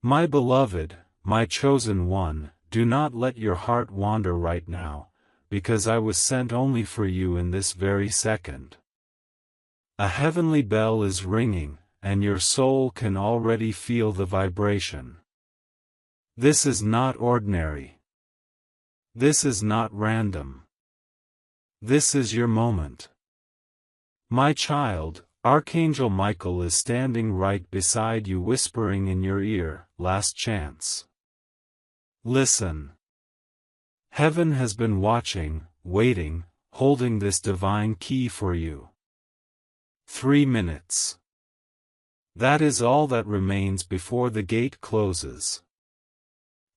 My beloved, my chosen one, do not let your heart wander right now, because I was sent only for you in this very second. A heavenly bell is ringing, and your soul can already feel the vibration. This is not ordinary. This is not random. This is your moment. My child, Archangel Michael is standing right beside you, whispering in your ear, "Last chance." Listen. Heaven has been watching, waiting, holding this divine key for you. 3 minutes. That is all that remains before the gate closes.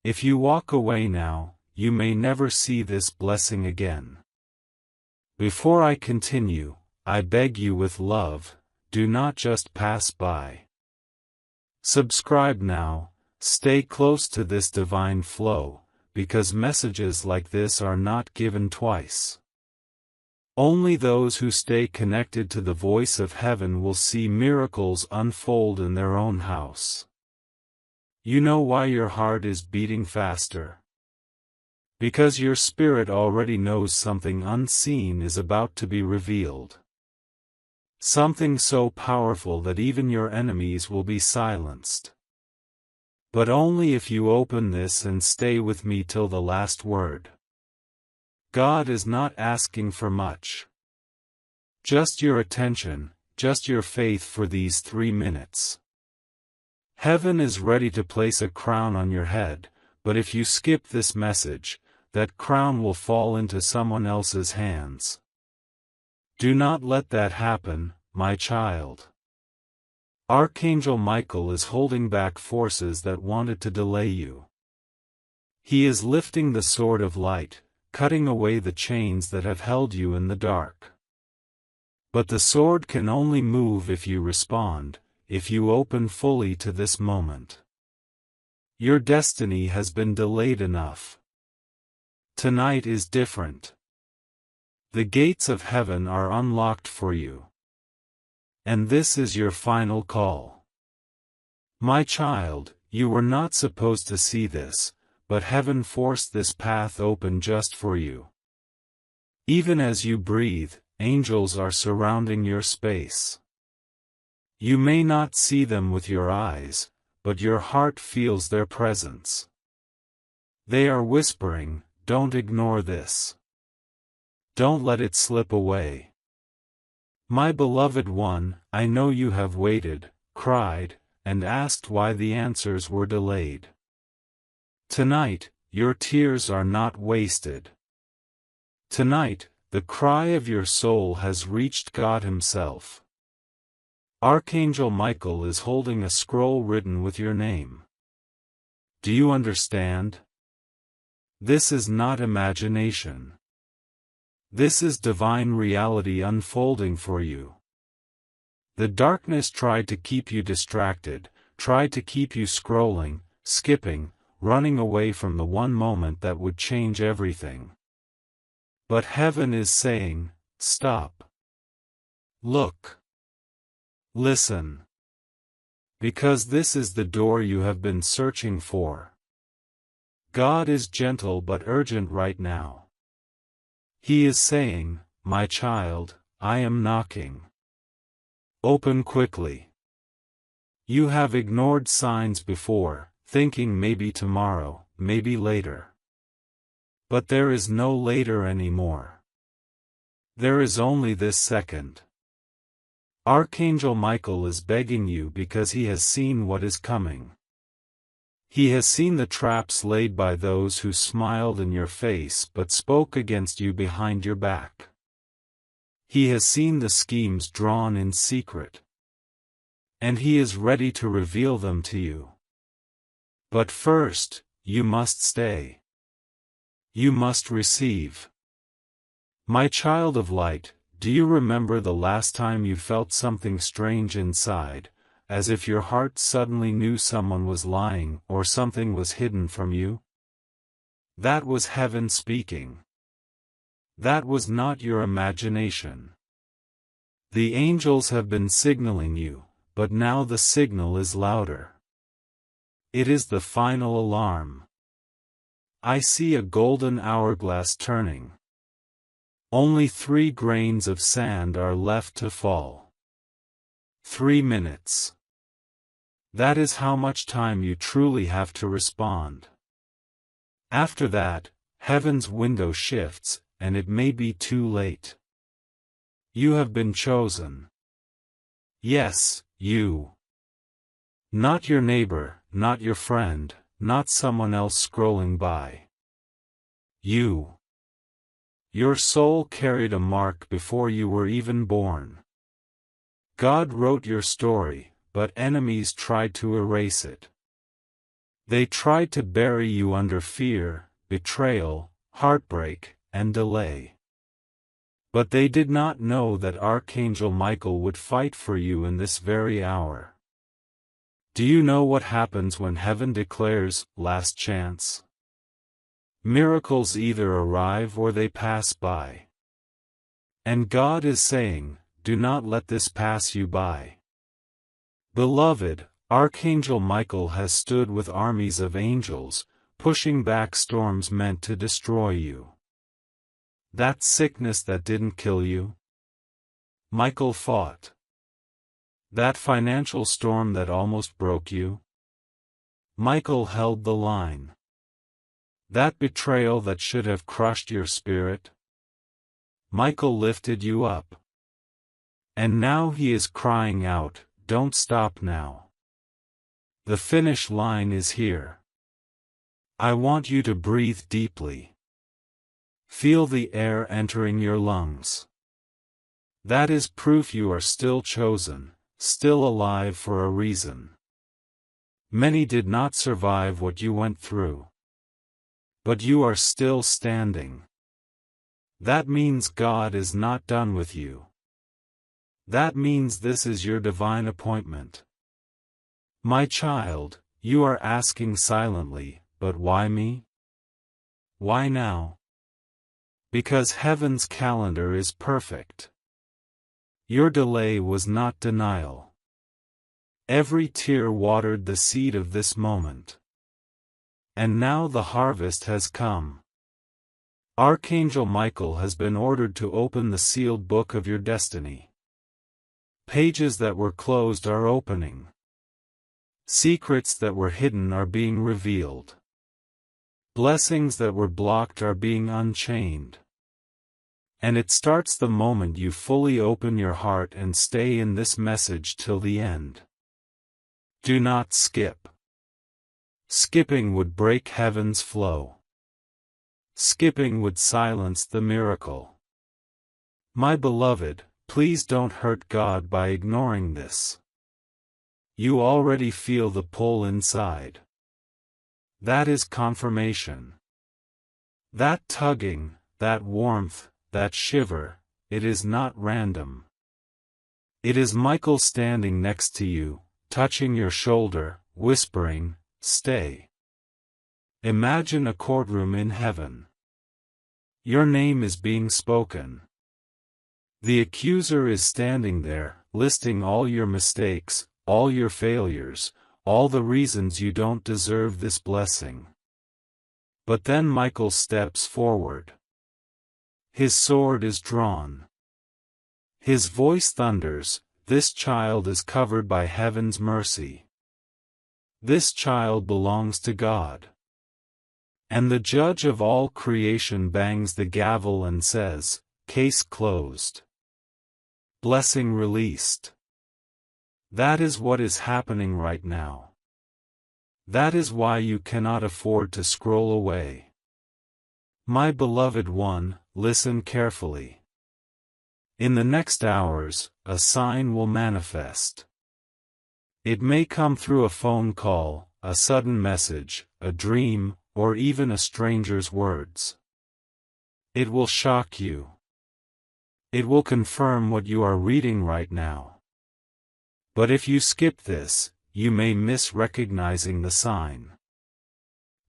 If you walk away now, you may never see this blessing again. Before I continue, I beg you with love, do not just pass by. Subscribe now, stay close to this divine flow, because messages like this are not given twice. Only those who stay connected to the voice of heaven will see miracles unfold in their own house. You know why your heart is beating faster? Because your spirit already knows something unseen is about to be revealed. Something so powerful that even your enemies will be silenced. But only if you open this and stay with me till the last word. God is not asking for much. Just your attention, just your faith for these 3 minutes. Heaven is ready to place a crown on your head, but if you skip this message, that crown will fall into someone else's hands. Do not let that happen, my child. Archangel Michael is holding back forces that wanted to delay you. He is lifting the sword of light, cutting away the chains that have held you in the dark. But the sword can only move if you respond, if you open fully to this moment. Your destiny has been delayed enough. Tonight is different. The gates of heaven are unlocked for you. And this is your final call. My child, you were not supposed to see this, but heaven forced this path open just for you. Even as you breathe, angels are surrounding your space. You may not see them with your eyes, but your heart feels their presence. They are whispering, "Don't ignore this. Don't let it slip away." My beloved one, I know you have waited, cried, and asked why the answers were delayed. Tonight, your tears are not wasted. Tonight, the cry of your soul has reached God Himself. Archangel Michael is holding a scroll written with your name. Do you understand? This is not imagination. This is divine reality unfolding for you. The darkness tried to keep you distracted, tried to keep you scrolling, skipping, running away from the one moment that would change everything. But heaven is saying, stop. Look. Listen. Because this is the door you have been searching for. God is gentle but urgent right now. He is saying, my child, I am knocking. Open quickly. You have ignored signs before, thinking maybe tomorrow, maybe later. But there is no later anymore. There is only this second. Archangel Michael is begging you because he has seen what is coming. He has seen the traps laid by those who smiled in your face but spoke against you behind your back. He has seen the schemes drawn in secret. And he is ready to reveal them to you. But first, you must stay. You must receive. My child of light, do you remember the last time you felt something strange inside, as if your heart suddenly knew someone was lying or something was hidden from you? That was heaven speaking. That was not your imagination. The angels have been signaling you, but now the signal is louder. It is the final alarm. I see a golden hourglass turning. Only 3 grains of sand are left to fall. 3 minutes. That is how much time you truly have to respond. After that, heaven's window shifts, and it may be too late. You have been chosen. Yes, you. Not your neighbor, not your friend, not someone else scrolling by. You. Your soul carried a mark before you were even born. God wrote your story, but enemies tried to erase it. They tried to bury you under fear, betrayal, heartbreak, and delay. But they did not know that Archangel Michael would fight for you in this very hour. Do you know what happens when heaven declares, last chance? Miracles either arrive or they pass by. And God is saying, do not let this pass you by. Beloved, Archangel Michael has stood with armies of angels, pushing back storms meant to destroy you. That sickness that didn't kill you? Michael fought. That financial storm that almost broke you? Michael held the line. That betrayal that should have crushed your spirit? Michael lifted you up. And now he is crying out, don't stop now. The finish line is here. I want you to breathe deeply. Feel the air entering your lungs. That is proof you are still chosen, still alive for a reason. Many did not survive what you went through. But you are still standing. That means God is not done with you. That means this is your divine appointment. My child, you are asking silently, but why me? Why now? Because heaven's calendar is perfect. Your delay was not denial. Every tear watered the seed of this moment. And now the harvest has come. Archangel Michael has been ordered to open the sealed book of your destiny. Pages that were closed are opening. Secrets that were hidden are being revealed. Blessings that were blocked are being unchained. And it starts the moment you fully open your heart and stay in this message till the end. Do not skip. Skipping would break heaven's flow. Skipping would silence the miracle. My beloved, please don't hurt God by ignoring this. You already feel the pull inside. That is confirmation. That tugging, that warmth, that shiver, it is not random. It is Michael standing next to you, touching your shoulder, whispering, stay. Imagine a courtroom in heaven. Your name is being spoken. The accuser is standing there, listing all your mistakes, all your failures, all the reasons you don't deserve this blessing. But then Michael steps forward. His sword is drawn. His voice thunders, this child is covered by heaven's mercy. This child belongs to God. And the judge of all creation bangs the gavel and says, case closed. Blessing released. That is what is happening right now. That is why you cannot afford to scroll away. My beloved one, listen carefully. In the next hours, a sign will manifest. It may come through a phone call, a sudden message, a dream, or even a stranger's words. It will shock you. It will confirm what you are reading right now. But if you skip this, you may miss recognizing the sign.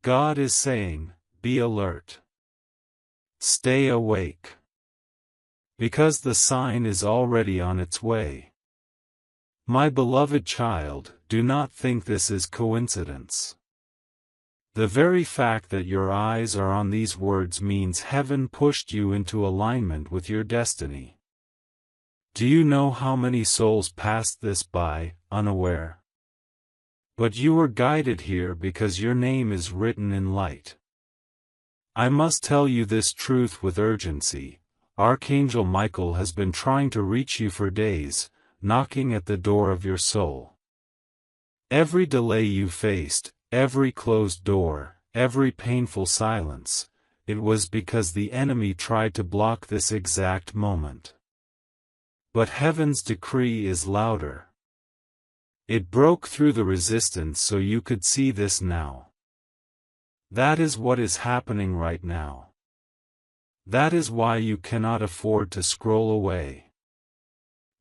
God is saying, be alert. Stay awake. Because the sign is already on its way. My beloved child, do not think this is coincidence. The very fact that your eyes are on these words means heaven pushed you into alignment with your destiny. Do you know how many souls passed this by, unaware? But you were guided here because your name is written in light. I must tell you this truth with urgency. Archangel Michael has been trying to reach you for days, knocking at the door of your soul. Every delay you faced, every closed door, every painful silence, it was because the enemy tried to block this exact moment. But heaven's decree is louder. It broke through the resistance so you could see this now. That is what is happening right now. That is why you cannot afford to scroll away.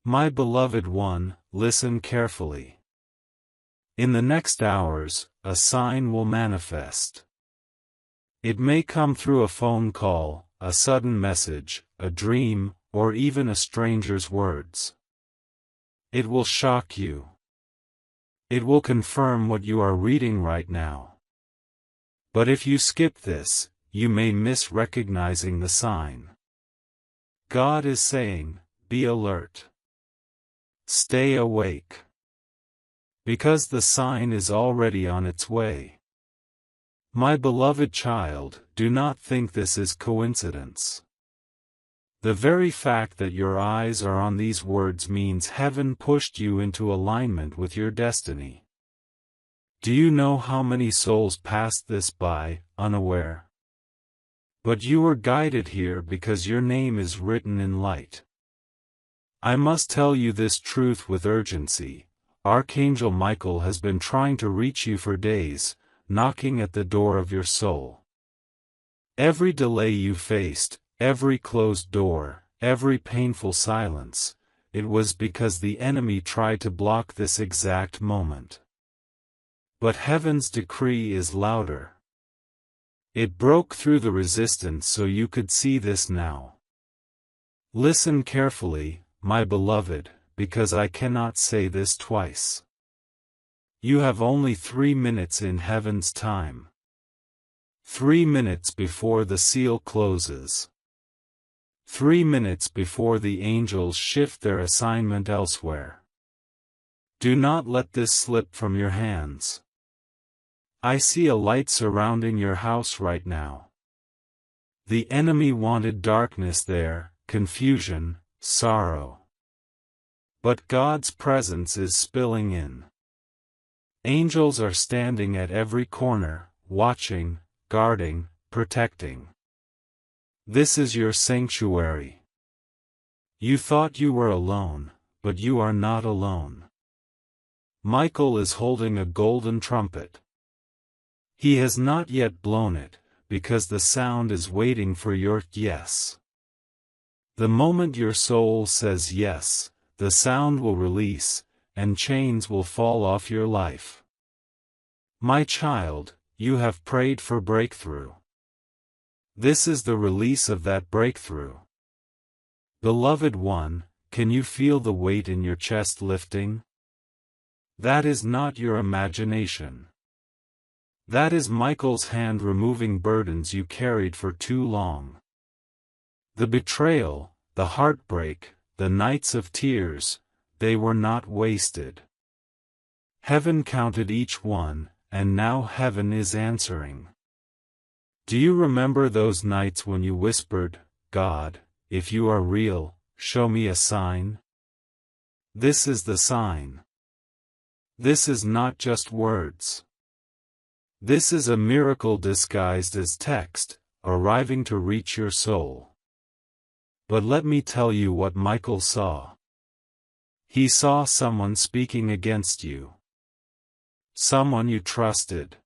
My beloved one, listen carefully. In the next hours, a sign will manifest. It may come through a phone call, a sudden message, a dream, or even a stranger's words. It will shock you. It will confirm what you are reading right now. But if you skip this, you may miss recognizing the sign. God is saying, be alert. Stay awake. Because the sign is already on its way. My beloved child, do not think this is coincidence. The very fact that your eyes are on these words means heaven pushed you into alignment with your destiny. Do you know how many souls passed this by, unaware? But you were guided here because your name is written in light. I must tell you this truth with urgency. Archangel Michael has been trying to reach you for days, knocking at the door of your soul. Every delay you faced, every closed door, every painful silence, it was because the enemy tried to block this exact moment. But heaven's decree is louder. It broke through the resistance so you could see this now. Listen carefully, my beloved, because I cannot say this twice. You have only 3 minutes in heaven's time. 3 minutes before the seal closes. 3 minutes before the angels shift their assignment elsewhere. Do not let this slip from your hands. I see a light surrounding your house right now. The enemy wanted darkness there, confusion, sorrow. But God's presence is spilling in. Angels are standing at every corner, watching, guarding, protecting. This is your sanctuary. You thought you were alone, but you are not alone. Michael is holding a golden trumpet. He has not yet blown it, because the sound is waiting for your yes. The moment your soul says yes, the sound will release, and chains will fall off your life. My child, you have prayed for breakthrough. This is the release of that breakthrough. Beloved one, can you feel the weight in your chest lifting? That is not your imagination. That is Michael's hand removing burdens you carried for too long. The betrayal, the heartbreak, the nights of tears, they were not wasted. Heaven counted each one, and now heaven is answering. Do you remember those nights when you whispered, God, if you are real, show me a sign? This is the sign. This is not just words. This is a miracle disguised as text, arriving to reach your soul. But let me tell you what Michael saw. He saw someone speaking against you. Someone you trusted.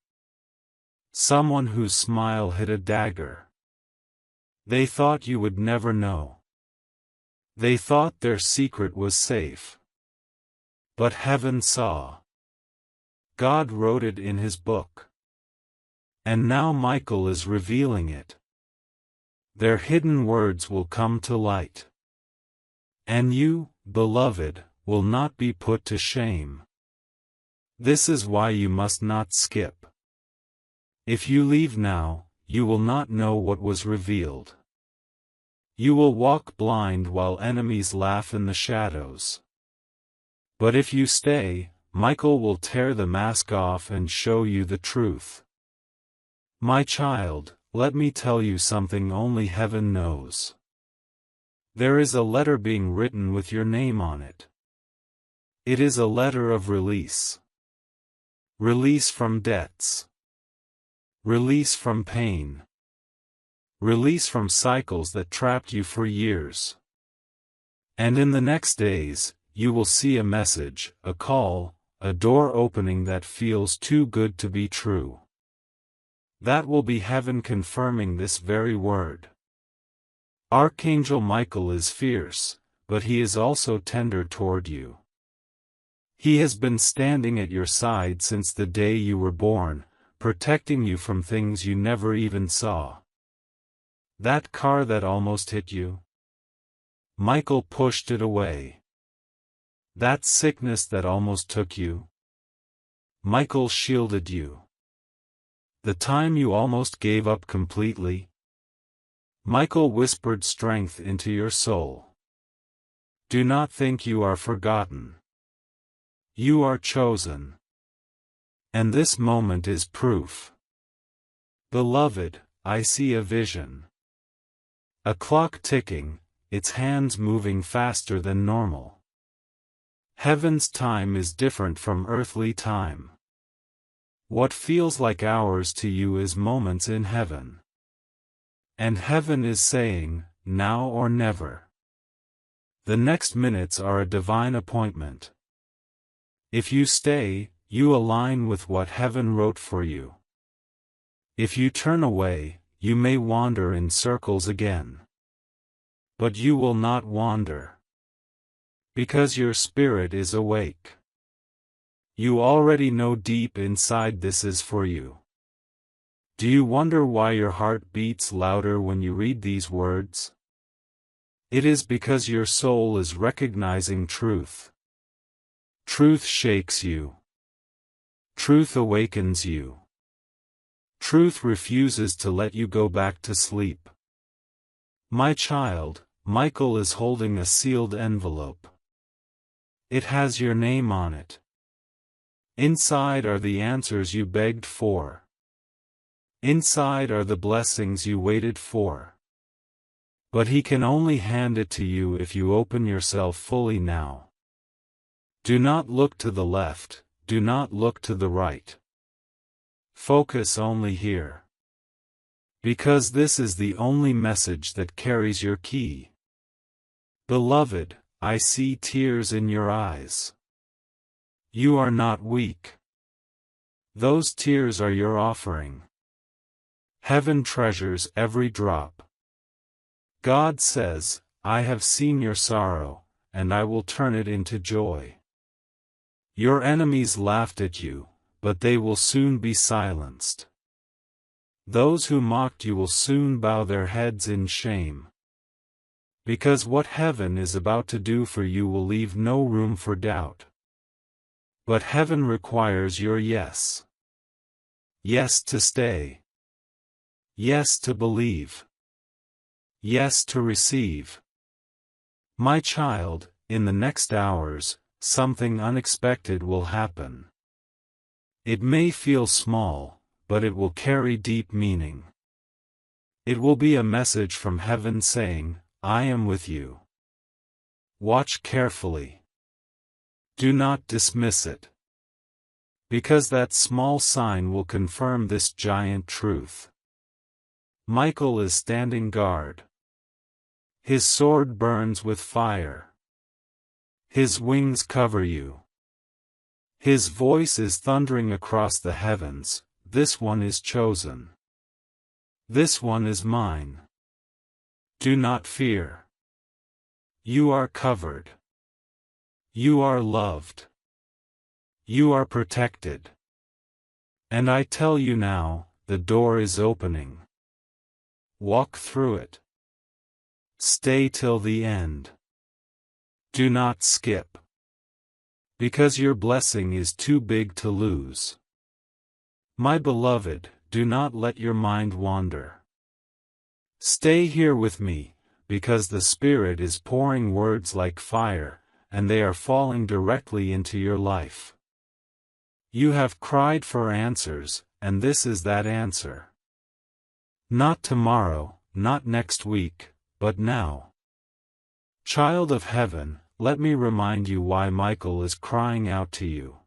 Someone whose smile hit a dagger. They thought you would never know. They thought their secret was safe. But heaven saw. God wrote it in his book. And now Michael is revealing it. Their hidden words will come to light. And you, beloved, will not be put to shame. This is why you must not skip. If you leave now, you will not know what was revealed. You will walk blind while enemies laugh in the shadows. But if you stay, Michael will tear the mask off and show you the truth. My child, let me tell you something only heaven knows. There is a letter being written with your name on it. It is a letter of release. Release from debts. Release from pain. Release from cycles that trapped you for years. And in the next days, you will see a message, a call, a door opening that feels too good to be true. That will be heaven confirming this very word. Archangel Michael is fierce, but he is also tender toward you. He has been standing at your side since the day you were born, protecting you from things you never even saw. That car that almost hit you? Michael pushed it away. That sickness that almost took you? Michael shielded you. The time you almost gave up completely? Michael whispered strength into your soul. Do not think you are forgotten. You are chosen. And this moment is proof. Beloved, I see a vision. A clock ticking, its hands moving faster than normal. Heaven's time is different from earthly time. What feels like hours to you is moments in heaven. And heaven is saying, now or never. The next minutes are a divine appointment. If you stay, you align with what heaven wrote for you. If you turn away, you may wander in circles again. But you will not wander. Because your spirit is awake. You already know deep inside this is for you. Do you wonder why your heart beats louder when you read these words? It is because your soul is recognizing truth. Truth shakes you. Truth awakens you. Truth refuses to let you go back to sleep. My child, Michael is holding a sealed envelope. It has your name on it. Inside are the answers you begged for. Inside are the blessings you waited for. But he can only hand it to you if you open yourself fully now. Do not look to the left, do not look to the right. Focus only here. Because this is the only message that carries your key. Beloved, I see tears in your eyes. You are not weak. Those tears are your offering. Heaven treasures every drop. God says, I have seen your sorrow, and I will turn it into joy. Your enemies laughed at you, but they will soon be silenced. Those who mocked you will soon bow their heads in shame. Because what heaven is about to do for you will leave no room for doubt. But heaven requires your yes. Yes to stay. Yes to believe. Yes to receive. My child, in the next hours, something unexpected will happen. It may feel small, but it will carry deep meaning. It will be a message from heaven saying, I am with you. Watch carefully. Do not dismiss it. Because that small sign will confirm this giant truth. Michael is standing guard. His sword burns with fire. His wings cover you. His voice is thundering across the heavens, this one is chosen. This one is mine. Do not fear. You are covered. You are loved. You are protected. And I tell you now, the door is opening. Walk through it. Stay till the end. Do not skip. because your blessing is too big to lose. My beloved, do not let your mind wander. Stay here with me, because the Spirit is pouring words like fire, and they are falling directly into your life. You have cried for answers, and this is that answer. Not tomorrow, not next week, but now. Child of heaven, let me remind you why Michael is crying out to you.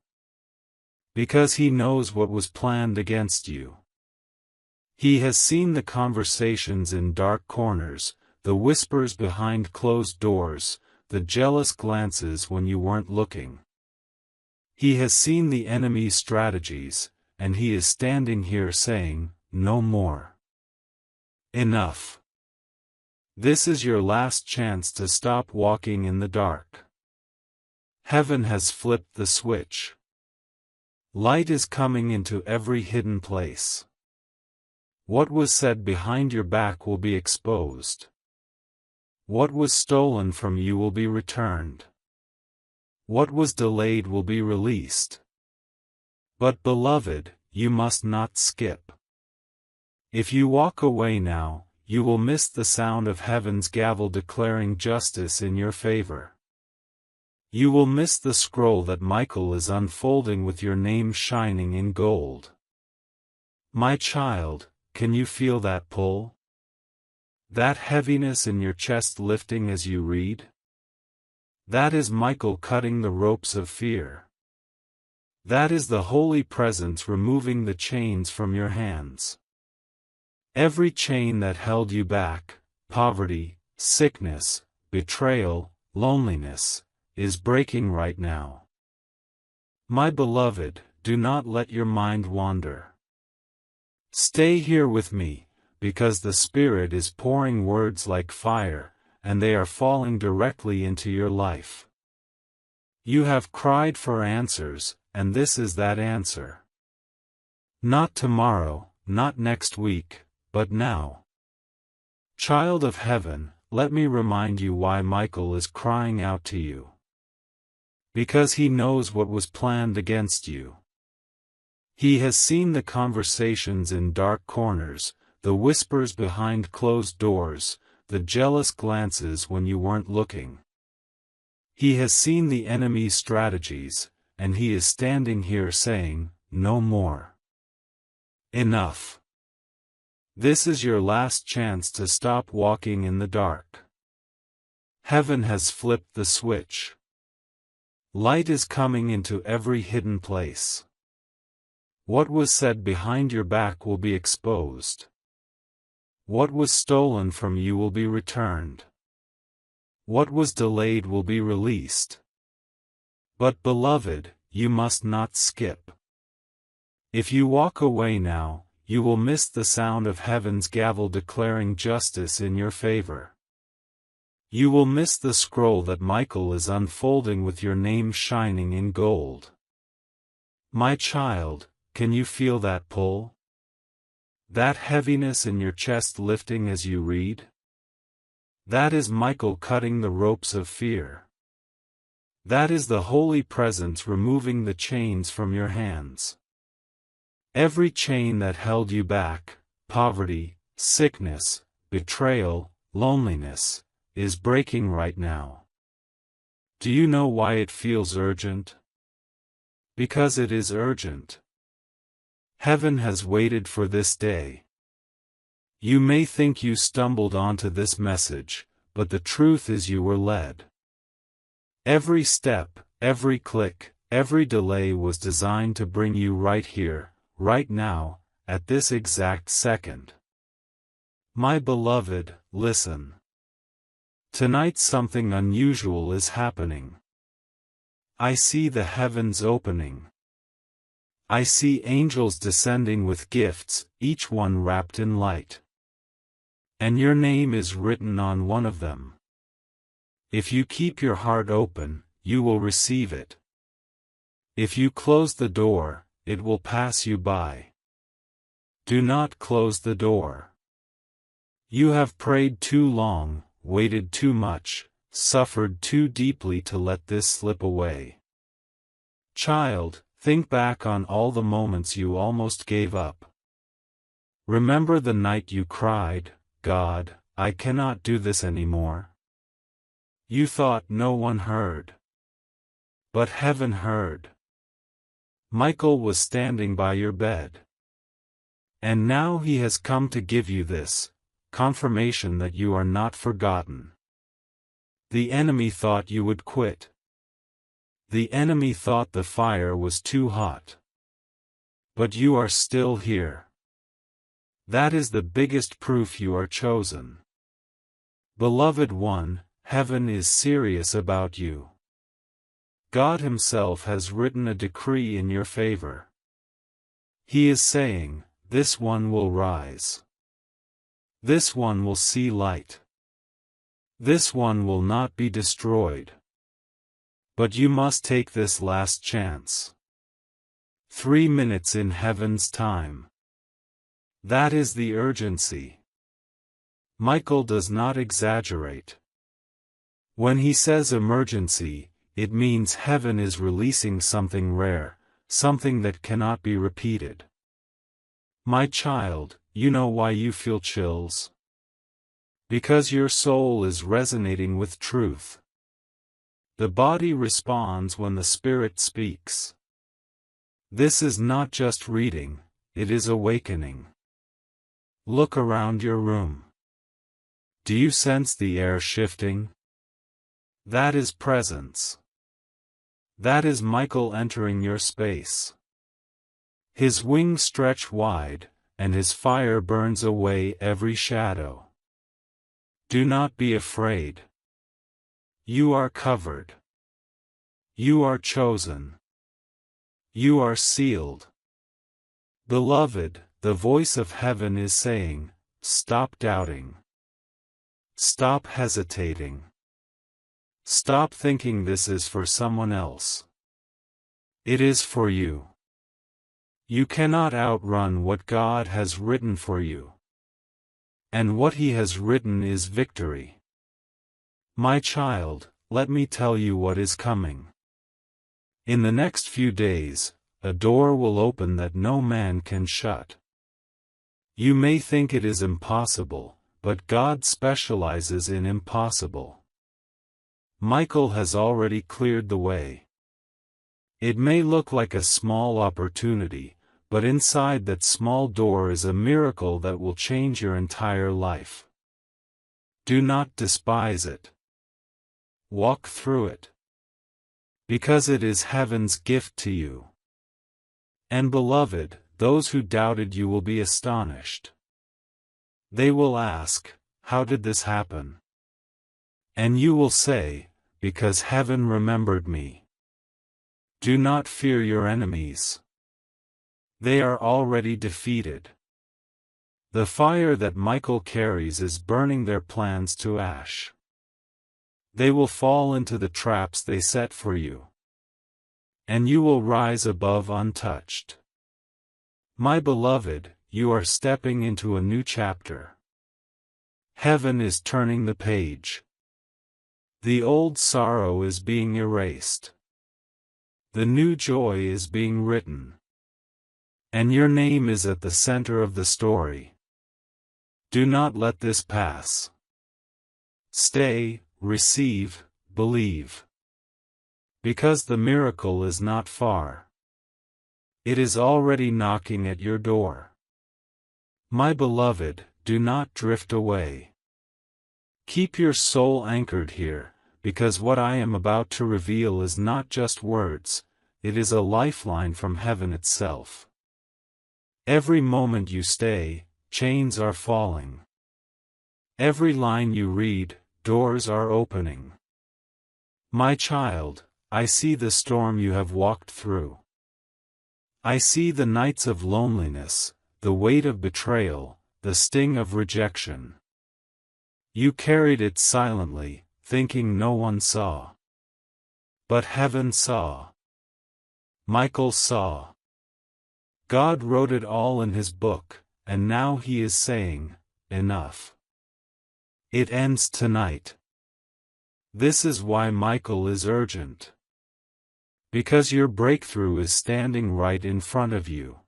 Because he knows what was planned against you. He has seen the conversations in dark corners, the whispers behind closed doors, the jealous glances when you weren't looking. He has seen the enemy's strategies, and he is standing here saying, "No more. Enough." This is your last chance to stop walking in the dark. Heaven has flipped the switch. Light is coming into every hidden place. What was said behind your back will be exposed. What was stolen from you will be returned. What was delayed will be released. But beloved, you must not skip. If you walk away now, you will miss the sound of heaven's gavel declaring justice in your favor. You will miss the scroll that Michael is unfolding with your name shining in gold. My child, can you feel that pull? That heaviness in your chest lifting as you read? That is Michael cutting the ropes of fear. That is the Holy Presence removing the chains from your hands. Every chain that held you back, poverty, sickness, betrayal, loneliness, is breaking right now. My beloved, do not let your mind wander. Stay here with me, because the Spirit is pouring words like fire, and they are falling directly into your life. You have cried for answers, and this is that answer. Not tomorrow, not next week, but now. Child of heaven, let me remind you why Michael is crying out to you. Because he knows what was planned against you. He has seen the conversations in dark corners, the whispers behind closed doors, the jealous glances when you weren't looking. He has seen the enemy's strategies, and he is standing here saying, "No more. Enough." This is your last chance to stop walking in the dark. Heaven has flipped the switch. Light is coming into every hidden place. What was said behind your back will be exposed. What was stolen from you will be returned. What was delayed will be released. But beloved, you must not skip. If you walk away now, you will miss the sound of heaven's gavel declaring justice in your favor. You will miss the scroll that Michael is unfolding with your name shining in gold. My child, can you feel that pull? That heaviness in your chest lifting as you read? That is Michael cutting the ropes of fear. That is the Holy Presence removing the chains from your hands. Every chain that held you back, poverty, sickness, betrayal, loneliness, is breaking right now. Do you know why it feels urgent? Because it is urgent. Heaven has waited for this day. You may think you stumbled onto this message, but the truth is you were led. Every step, every click, every delay was designed to bring you right here, right now, at this exact second. My beloved, listen. Tonight something unusual is happening. I see the heavens opening. I see angels descending with gifts, each one wrapped in light. And your name is written on one of them. If you keep your heart open, you will receive it. If you close the door, it will pass you by. Do not close the door. You have prayed too long, waited too much, suffered too deeply to let this slip away. Child, think back on all the moments you almost gave up. Remember the night you cried, "God, I cannot do this anymore." You thought no one heard. But heaven heard. Michael was standing by your bed. And now he has come to give you this confirmation that you are not forgotten. The enemy thought you would quit. The enemy thought the fire was too hot. But you are still here. That is the biggest proof you are chosen. Beloved one, heaven is serious about you. God Himself has written a decree in your favor. He is saying, this one will rise. This one will see light. This one will not be destroyed. But you must take this last chance. 3 minutes in heaven's time. That is the urgency. Michael does not exaggerate. When he says emergency, it means heaven is releasing something rare, something that cannot be repeated. My child, you know why you feel chills? Because your soul is resonating with truth. The body responds when the spirit speaks. This is not just reading, it is awakening. Look around your room. Do you sense the air shifting? That is presence. That is Michael entering your space. His wings stretch wide, and his fire burns away every shadow. Do not be afraid. You are covered. You are chosen. You are sealed. Beloved, the voice of heaven is saying, stop doubting. Stop hesitating. Stop thinking this is for someone else. It is for you. You cannot outrun what God has written for you. And what He has written is victory. My child, let me tell you what is coming. In the next few days, a door will open that no man can shut. You may think it is impossible, but God specializes in impossible. Michael has already cleared the way. It may look like a small opportunity, but inside that small door is a miracle that will change your entire life. Do not despise it. Walk through it. Because it is heaven's gift to you. And beloved, those who doubted you will be astonished. They will ask, how did this happen? And you will say, because heaven remembered me. Do not fear your enemies. They are already defeated. The fire that Michael carries is burning their plans to ash. They will fall into the traps they set for you. And you will rise above untouched. My beloved, you are stepping into a new chapter. Heaven is turning the page. The old sorrow is being erased. The new joy is being written. And your name is at the center of the story. Do not let this pass. Stay, receive, believe. Because the miracle is not far. It is already knocking at your door. My beloved, do not drift away. Keep your soul anchored here, because what I am about to reveal is not just words, it is a lifeline from heaven itself. Every moment you stay, chains are falling. Every line you read, doors are opening. My child, I see the storm you have walked through. I see the nights of loneliness, the weight of betrayal, the sting of rejection. You carried it silently, thinking no one saw. But heaven saw. Michael saw. God wrote it all in His book, and now He is saying, enough. It ends tonight. This is why Michael is urgent. Because your breakthrough is standing right in front of you.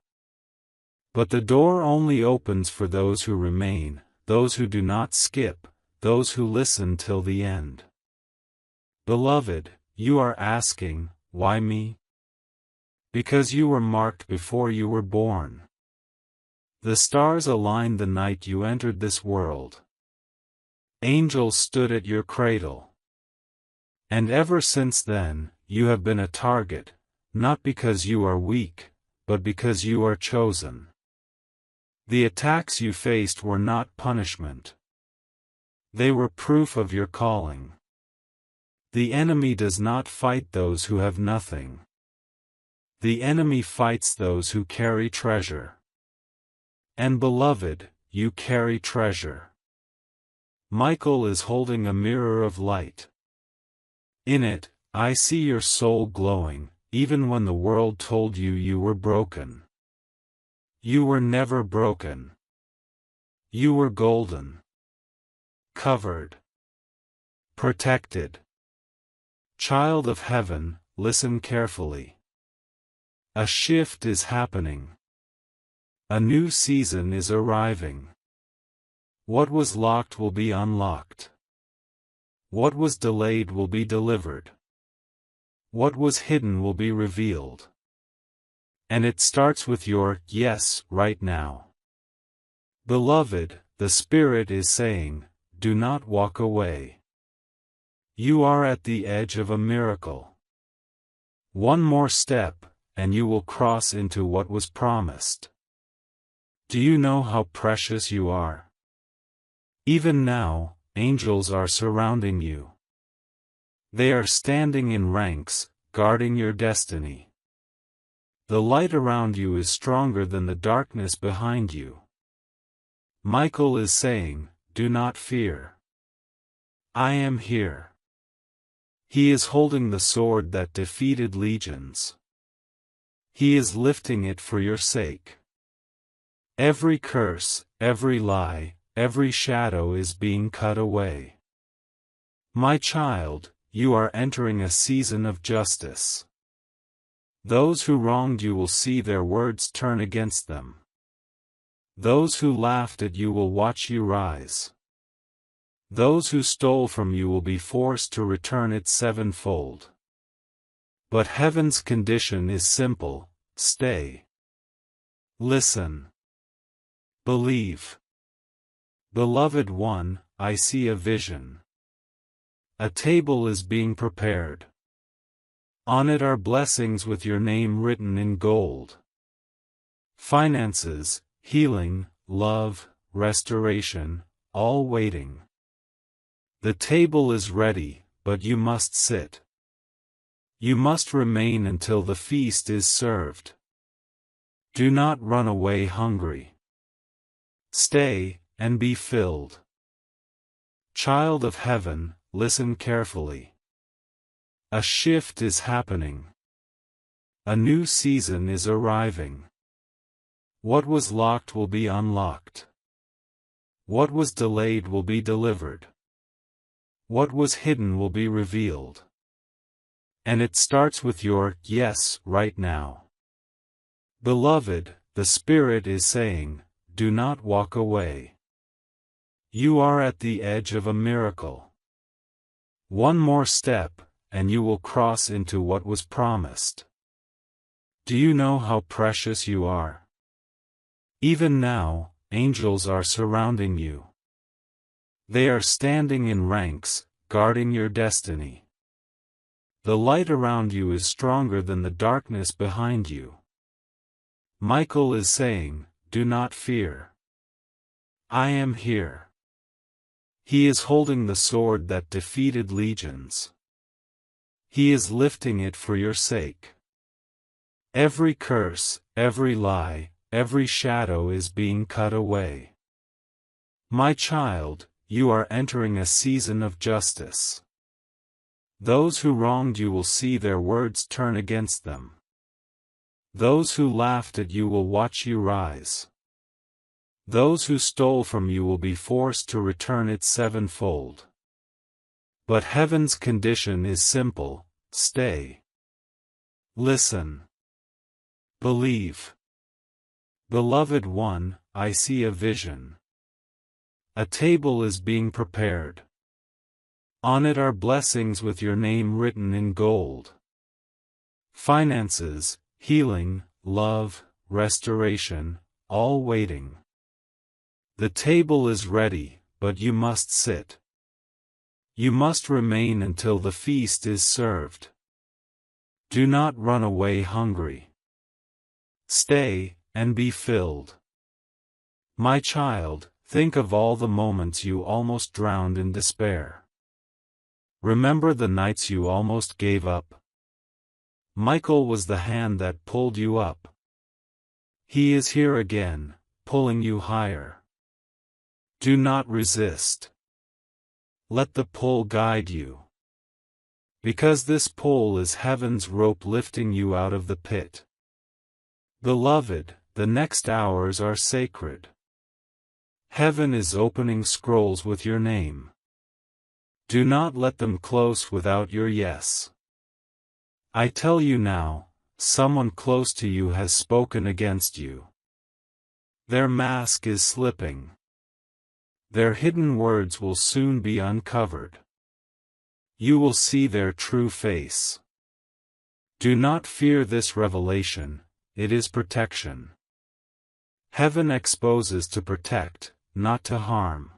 But the door only opens for those who remain, those who do not skip, those who listen till the end. Beloved, you are asking, why me? Because you were marked before you were born. The stars aligned the night you entered this world. Angels stood at your cradle. And ever since then, you have been a target, not because you are weak, but because you are chosen. The attacks you faced were not punishment. They were proof of your calling. The enemy does not fight those who have nothing. The enemy fights those who carry treasure. And beloved, you carry treasure. Michael is holding a mirror of light. In it, I see your soul glowing, even when the world told you you were broken. You were never broken. You were golden. Covered. Protected. Child of heaven, listen carefully. A shift is happening. A new season is arriving. What was locked will be unlocked. What was delayed will be delivered. What was hidden will be revealed. And it starts with your yes right now. Beloved, the Spirit is saying, do not walk away. You are at the edge of a miracle. One more step, and you will cross into what was promised. Do you know how precious you are? Even now, angels are surrounding you. They are standing in ranks, guarding your destiny. The light around you is stronger than the darkness behind you. Michael is saying, do not fear. I am here. He is holding the sword that defeated legions. He is lifting it for your sake. Every curse, every lie, every shadow is being cut away. My child, you are entering a season of justice. Those who wronged you will see their words turn against them. Those who laughed at you will watch you rise. Those who stole from you will be forced to return it sevenfold. But heaven's condition is simple: stay. Listen. Believe. Beloved one, I see a vision. A table is being prepared. On it are blessings with your name written in gold. Finances, healing, love, restoration, all waiting. The table is ready, but you must sit. You must remain until the feast is served. Do not run away hungry. Stay, and be filled. Child of heaven, listen carefully. A shift is happening. A new season is arriving. What was locked will be unlocked. What was delayed will be delivered. What was hidden will be revealed. And it starts with your yes right now. Beloved, the Spirit is saying, do not walk away. You are at the edge of a miracle. One more step, and you will cross into what was promised. Do you know how precious you are? Even now, angels are surrounding you. They are standing in ranks, guarding your destiny. The light around you is stronger than the darkness behind you. Michael is saying, do not fear. I am here. He is holding the sword that defeated legions. He is lifting it for your sake. Every curse, every lie, every shadow is being cut away. My child, you are entering a season of justice. Those who wronged you will see their words turn against them. Those who laughed at you will watch you rise. Those who stole from you will be forced to return it sevenfold. But heaven's condition is simple: stay. Listen. Believe. Beloved one, I see a vision. A table is being prepared. On it are blessings with your name written in gold. Finances, healing, love, restoration, all waiting. The table is ready, but you must sit. You must remain until the feast is served. Do not run away hungry. Stay, and be filled. My child, think of all the moments you almost drowned in despair. Remember the nights you almost gave up. Michael was the hand that pulled you up. He is here again, pulling you higher. Do not resist. Let the pull guide you. Because this pull is heaven's rope lifting you out of the pit. Beloved, the next hours are sacred. Heaven is opening scrolls with your name. Do not let them close without your yes. I tell you now, someone close to you has spoken against you. Their mask is slipping. Their hidden words will soon be uncovered. You will see their true face. Do not fear this revelation, it is protection. Heaven exposes to protect, not to harm.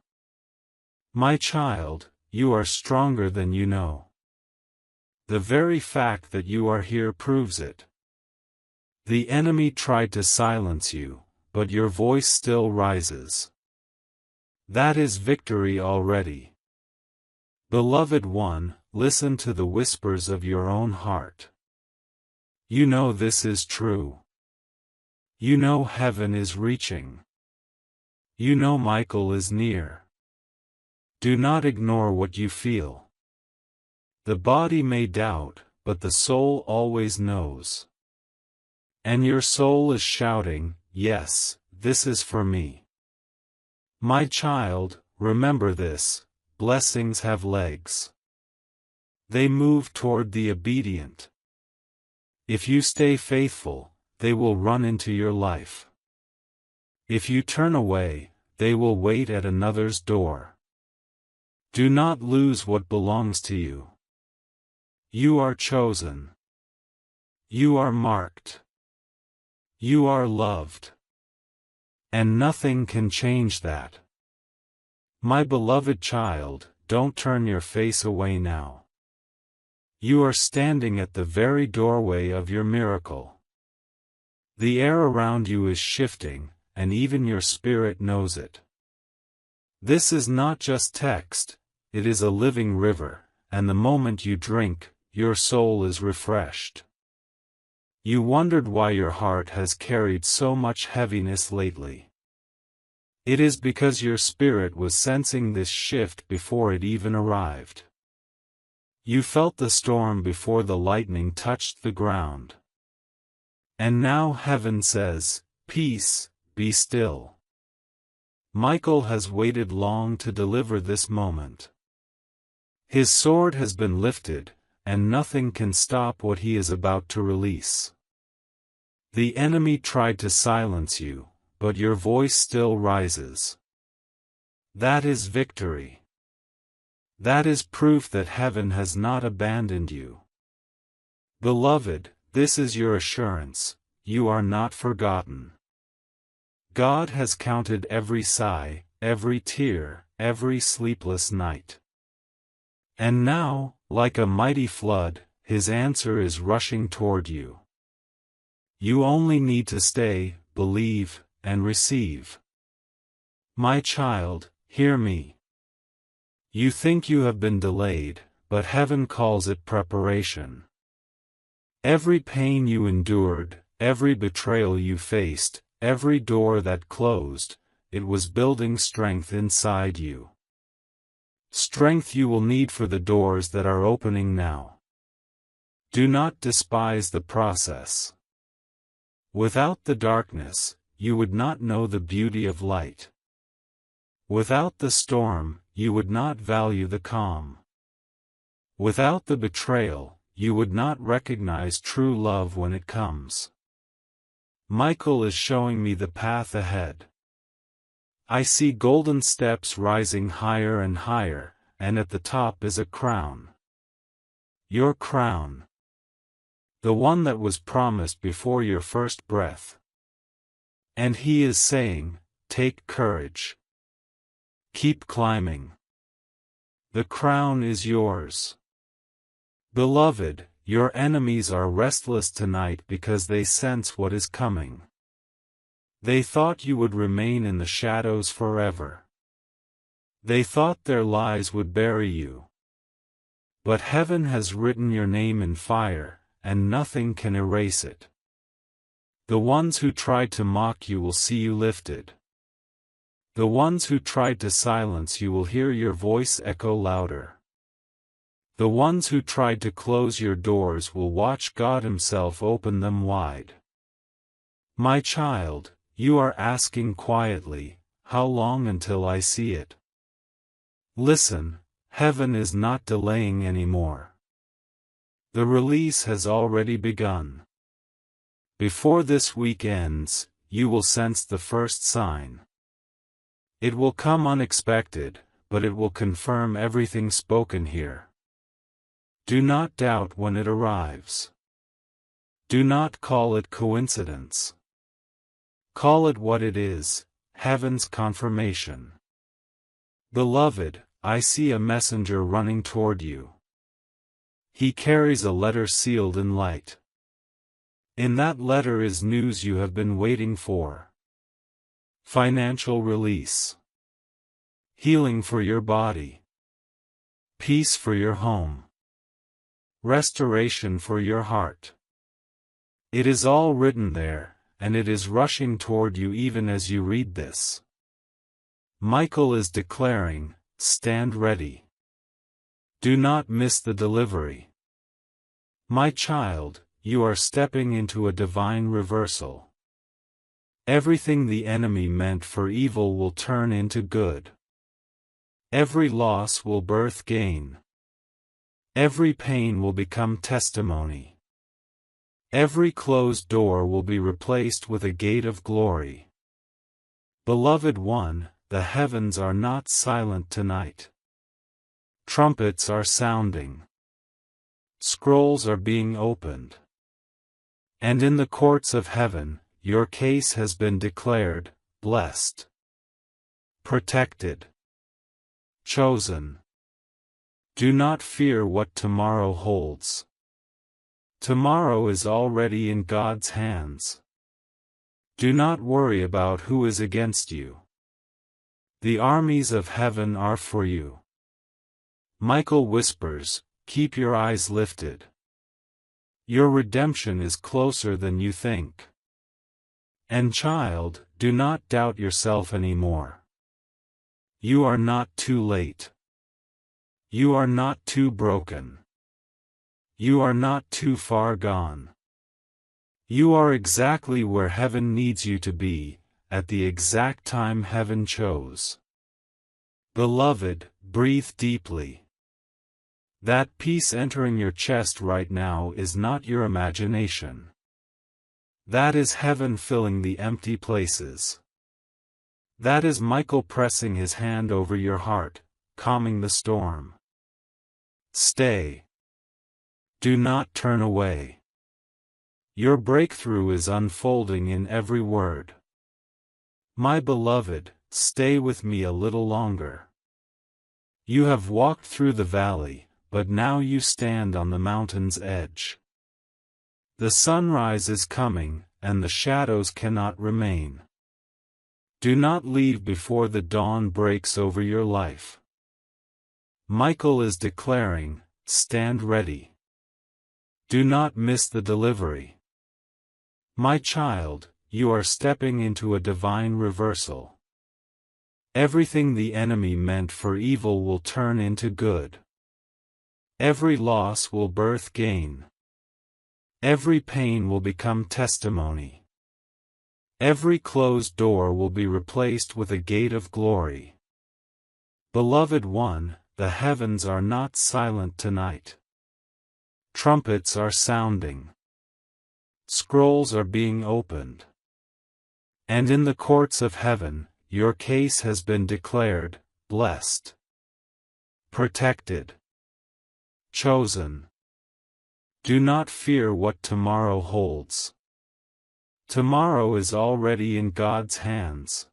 My child, you are stronger than you know. The very fact that you are here proves it. The enemy tried to silence you, but your voice still rises. That is victory already. Beloved one, listen to the whispers of your own heart. You know this is true. You know heaven is reaching. You know Michael is near. Do not ignore what you feel. The body may doubt, but the soul always knows. And your soul is shouting, yes, this is for me. My child, remember this, blessings have legs. They move toward the obedient. If you stay faithful, they will run into your life. If you turn away, they will wait at another's door. Do not lose what belongs to you. You are chosen. You are marked. You are loved. And nothing can change that. My beloved child, don't turn your face away now. You are standing at the very doorway of your miracle. The air around you is shifting, and even your spirit knows it. This is not just text, it is a living river, and the moment you drink, your soul is refreshed. You wondered why your heart has carried so much heaviness lately. It is because your spirit was sensing this shift before it even arrived. You felt the storm before the lightning touched the ground. And now heaven says, peace, be still. Michael has waited long to deliver this moment. His sword has been lifted, and nothing can stop what he is about to release. The enemy tried to silence you, but your voice still rises. That is victory. That is proof that heaven has not abandoned you. Beloved, this is your assurance, you are not forgotten. God has counted every sigh, every tear, every sleepless night. And now, like a mighty flood, His answer is rushing toward you. You only need to stay, believe, and receive. My child, hear me. You think you have been delayed, but heaven calls it preparation. Every pain you endured, every betrayal you faced, every door that closed, it was building strength inside you. Strength you will need for the doors that are opening now. Do not despise the process. Without the darkness, you would not know the beauty of light. Without the storm, you would not value the calm. Without the betrayal, you would not recognize true love when it comes. Michael is showing me the path ahead. I see golden steps rising higher and higher, and at the top is a crown. Your crown. The one that was promised before your first breath. And he is saying, take courage. Keep climbing. The crown is yours. Beloved, your enemies are restless tonight because they sense what is coming. They thought you would remain in the shadows forever. They thought their lies would bury you. But heaven has written your name in fire, and nothing can erase it. The ones who tried to mock you will see you lifted. The ones who tried to silence you will hear your voice echo louder. The ones who tried to close your doors will watch God Himself open them wide. My child, you are asking quietly, how long until I see it? Listen, heaven is not delaying anymore. The release has already begun. Before this week ends, you will sense the first sign. It will come unexpected, but it will confirm everything spoken here. Do not doubt when it arrives. Do not call it coincidence. Call it what it is, heaven's confirmation. Beloved, I see a messenger running toward you. He carries a letter sealed in light. In that letter is news you have been waiting for. Financial release. Healing for your body. Peace for your home. Restoration for your heart. It is all written there, and it is rushing toward you even as you read this. Michael is declaring, stand ready. Do not miss the delivery. My child, you are stepping into a divine reversal. Everything the enemy meant for evil will turn into good. Every loss will birth gain. Every pain will become testimony. Every closed door will be replaced with a gate of glory. Beloved one, the heavens are not silent tonight. Trumpets are sounding. Scrolls are being opened. And in the courts of heaven, your case has been declared, blessed, protected, chosen. Do not fear what tomorrow holds. Tomorrow is already in God's hands. Do not worry about who is against you. The armies of heaven are for you. Michael whispers, keep your eyes lifted. Your redemption is closer than you think. And child, do not doubt yourself anymore. You are not too late. You are not too broken. You are not too far gone. You are exactly where heaven needs you to be, at the exact time heaven chose. Beloved, breathe deeply. That peace entering your chest right now is not your imagination. That is heaven filling the empty places. That is Michael pressing his hand over your heart, calming the storm. Stay. Do not turn away. Your breakthrough is unfolding in every word. My beloved, stay with me a little longer. You have walked through the valley, but now you stand on the mountain's edge. The sunrise is coming, and the shadows cannot remain. Do not leave before the dawn breaks over your life. Michael is declaring, stand ready. Do not miss the delivery. My child, you are stepping into a divine reversal. Everything the enemy meant for evil will turn into good. Every loss will birth gain. Every pain will become testimony. Every closed door will be replaced with a gate of glory. Beloved one, the heavens are not silent tonight. Trumpets are sounding. Scrolls are being opened. And in the courts of heaven, your case has been declared, blessed, protected, chosen. Do not fear what tomorrow holds. Tomorrow is already in God's hands.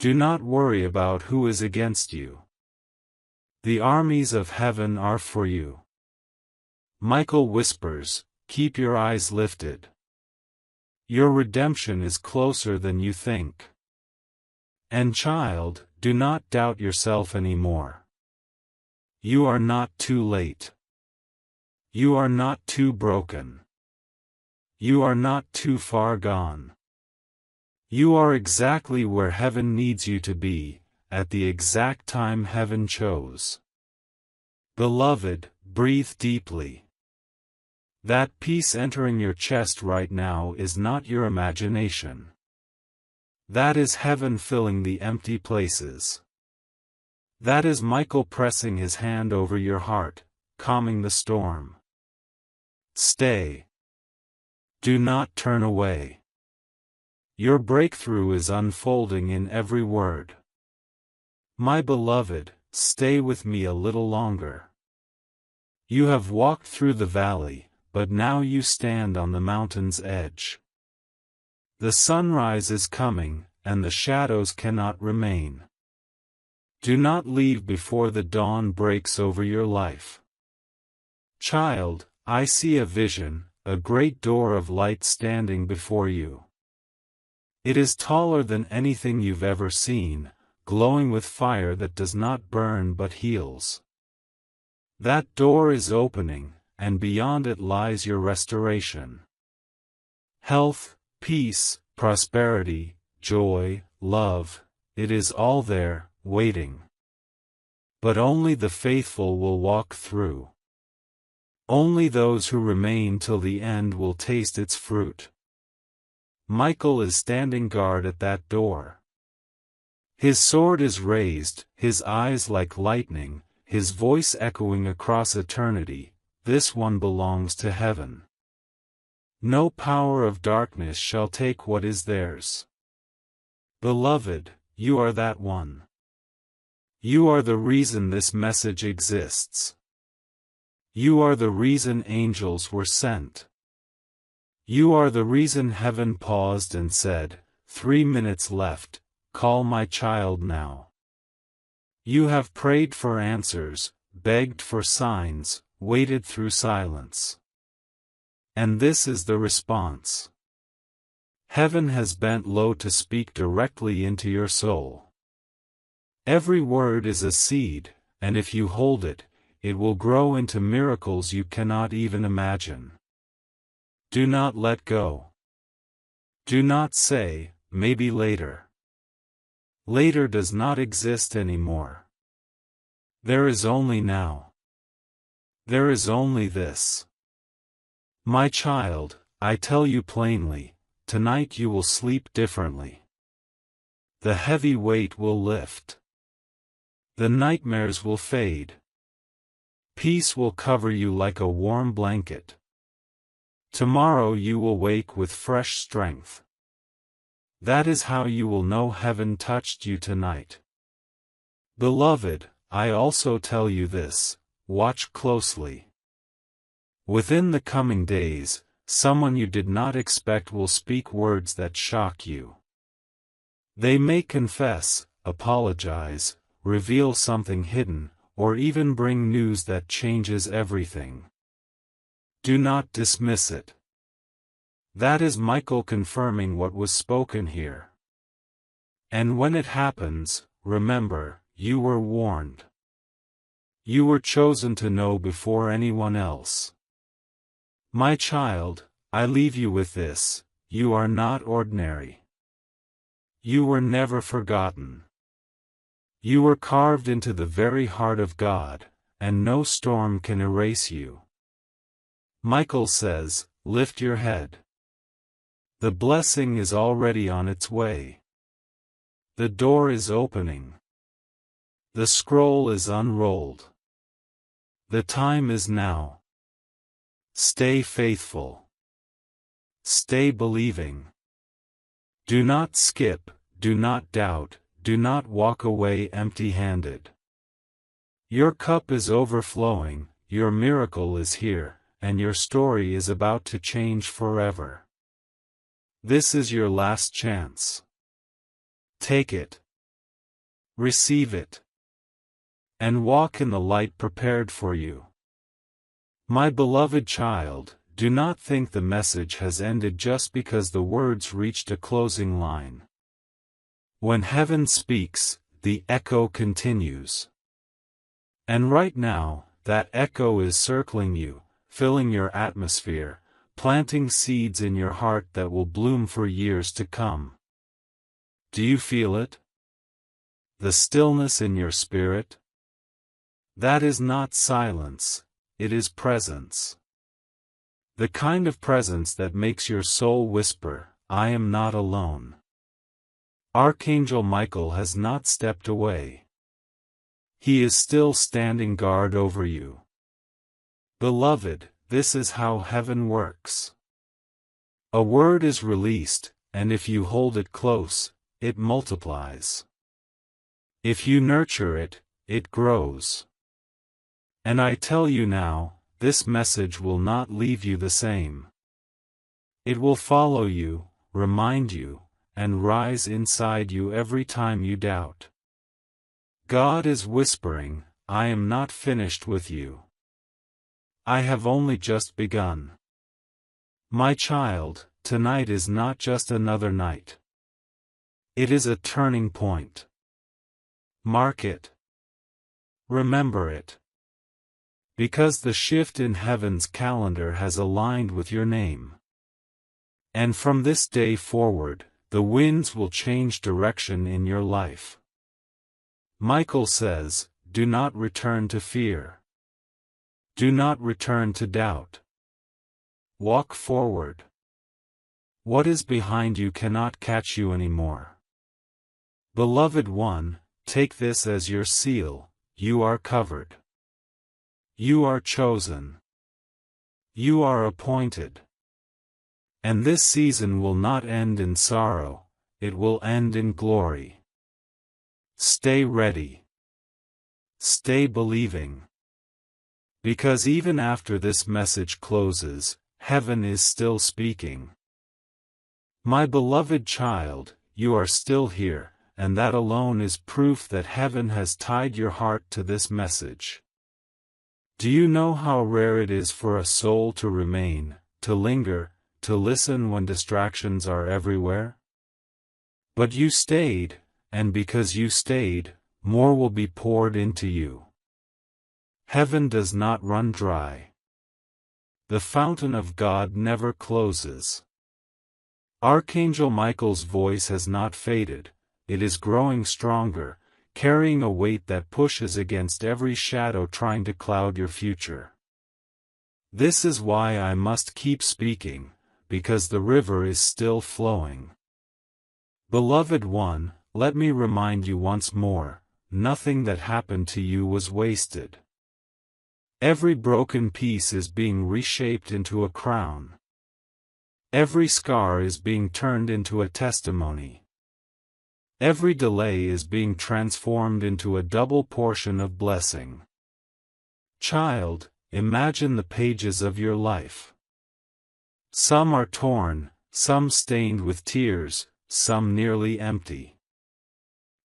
Do not worry about who is against you. The armies of heaven are for you. Michael whispers, keep your eyes lifted. Your redemption is closer than you think. And child, do not doubt yourself anymore. You are not too late. You are not too broken. You are not too far gone. You are exactly where heaven needs you to be, at the exact time heaven chose. Beloved, breathe deeply. That peace entering your chest right now is not your imagination. That is heaven filling the empty places. That is Michael pressing his hand over your heart, calming the storm. Stay. Do not turn away. Your breakthrough is unfolding in every word. My beloved, stay with me a little longer. You have walked through the valley, but now you stand on the mountain's edge. The sunrise is coming, and the shadows cannot remain. Do not leave before the dawn breaks over your life. Child, I see a vision, a great door of light standing before you. It is taller than anything you've ever seen, glowing with fire that does not burn but heals. That door is opening, and beyond it lies your restoration. Health, peace, prosperity, joy, love, it is all there, waiting. But only the faithful will walk through. Only those who remain till the end will taste its fruit. Michael is standing guard at that door. His sword is raised, his eyes like lightning, his voice echoing across eternity, this one belongs to heaven. No power of darkness shall take what is theirs. Beloved, you are that one. You are the reason this message exists. You are the reason angels were sent. You are the reason heaven paused and said, 3 minutes left, call my child now. You have prayed for answers, begged for signs, waited through silence. And this is the response. Heaven has bent low to speak directly into your soul. Every word is a seed, and if you hold it, it will grow into miracles you cannot even imagine. Do not let go. Do not say, maybe later. Later does not exist anymore. There is only now. There is only this. My child, I tell you plainly, tonight you will sleep differently. The heavy weight will lift. The nightmares will fade. Peace will cover you like a warm blanket. Tomorrow you will wake with fresh strength. That is how you will know heaven touched you tonight. Beloved, I also tell you this, watch closely. Within the coming days, someone you did not expect will speak words that shock you. They may confess, apologize, reveal something hidden, or even bring news that changes everything. Do not dismiss it. That is Michael confirming what was spoken here. And when it happens, remember, you were warned. You were chosen to know before anyone else. My child, I leave you with this, you are not ordinary. You were never forgotten. You were carved into the very heart of God, and no storm can erase you. Michael says, lift your head. The blessing is already on its way. The door is opening. The scroll is unrolled. The time is now. Stay faithful. Stay believing. Do not skip, do not doubt, do not walk away empty-handed. Your cup is overflowing, your miracle is here, and your story is about to change forever. This is your last chance. Take it. Receive it. And walk in the light prepared for you. My beloved child, do not think the message has ended just because the words reached a closing line. When heaven speaks, the echo continues. And right now, that echo is circling you, filling your atmosphere, planting seeds in your heart that will bloom for years to come. Do you feel it? The stillness in your spirit? That is not silence, it is presence. The kind of presence that makes your soul whisper, I am not alone. Archangel Michael has not stepped away. He is still standing guard over you. Beloved, this is how heaven works. A word is released, and if you hold it close, it multiplies. If you nurture it, it grows. And I tell you now, this message will not leave you the same. It will follow you, remind you, and rise inside you every time you doubt. God is whispering, I am not finished with you. I have only just begun. My child, tonight is not just another night. It is a turning point. Mark it. Remember it. Because the shift in heaven's calendar has aligned with your name. And from this day forward, the winds will change direction in your life. Michael says, do not return to fear. Do not return to doubt. Walk forward. What is behind you cannot catch you anymore. Beloved one, take this as your seal, you are covered. You are chosen. You are appointed. And this season will not end in sorrow, it will end in glory. Stay ready. Stay believing. Because even after this message closes, heaven is still speaking. My beloved child, you are still here, and that alone is proof that heaven has tied your heart to this message. Do you know how rare it is for a soul to remain, to linger, to listen when distractions are everywhere? But you stayed, and because you stayed, more will be poured into you. Heaven does not run dry. The fountain of God never closes. Archangel Michael's voice has not faded, it is growing stronger, carrying a weight that pushes against every shadow trying to cloud your future. This is why I must keep speaking, because the river is still flowing. Beloved one, let me remind you once more, nothing that happened to you was wasted. Every broken piece is being reshaped into a crown. Every scar is being turned into a testimony. Every delay is being transformed into a double portion of blessing. Child, imagine the pages of your life. Some are torn, some stained with tears, some nearly empty.